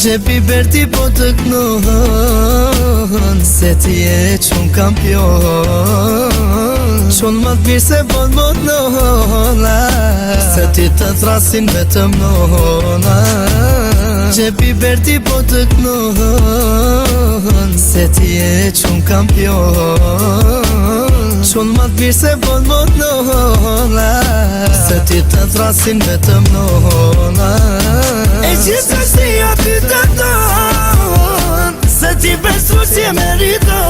Gjepi berti po të knohën, se ti e qun kampion. Qun më të mirë se bon mot nohona, se ti të thrasin vetëm nohona. Gjepi berti po të knohën, se ti e qun kampion. Qun më të mirë se bon mot nohona, se ti të thrasin vetëm nohona. E gjithë është i aty të ton, se ti besu si e meriton.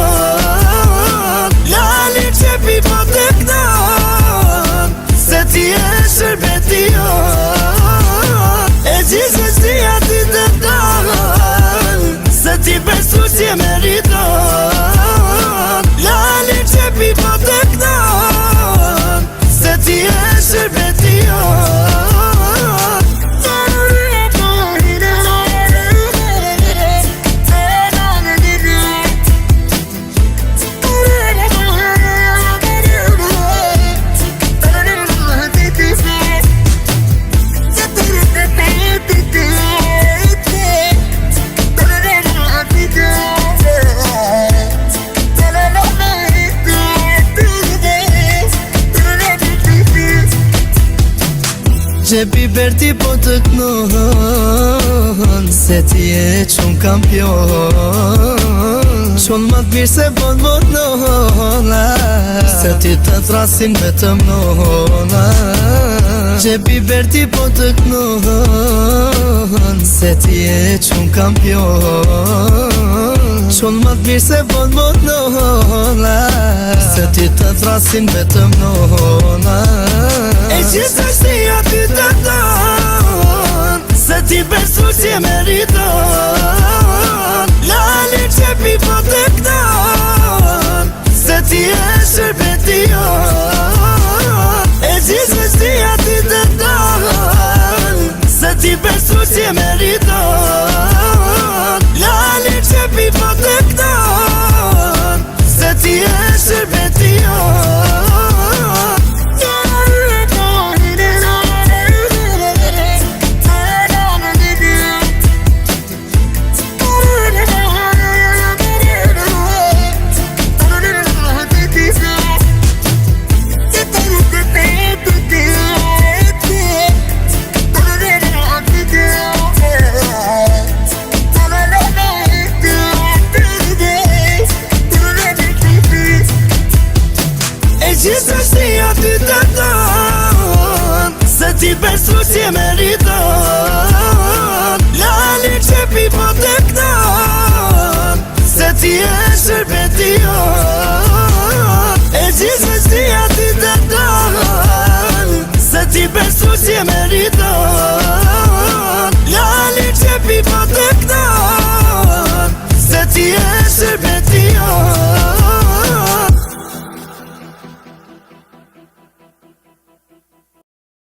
Lali qepi po të knon, se ti e shërbetion. E gjithë është i aty të ton, se ti besu si e meriton. Lali qepi po të knon, se ti e shërbetion. Gjepi berti po të knohën, se ti e qun kampion. Qun më të mirë se bon mot nohona, se ti të thrasin vetëm nohona. Gjepi berti po të knohën, se ti e qun kampion. Qun më të mirë se bon mot nohona, se ti të thrasin vetëm nohona. E gjithë është i aty të ton, se ti besu si e meriton. Lali qepi po të knon, se ti e shërbetion. E gjithë është i aty të ton, se ti besu si e meriton. Lali qepi po të knon, se ti e shërbetion. Gjithë është i aty të ton, se ti besu si e meriton. Lali qepi po të knon, se ti e shërbetion. E gjithë është i aty të ton, se ti besu si e meriton.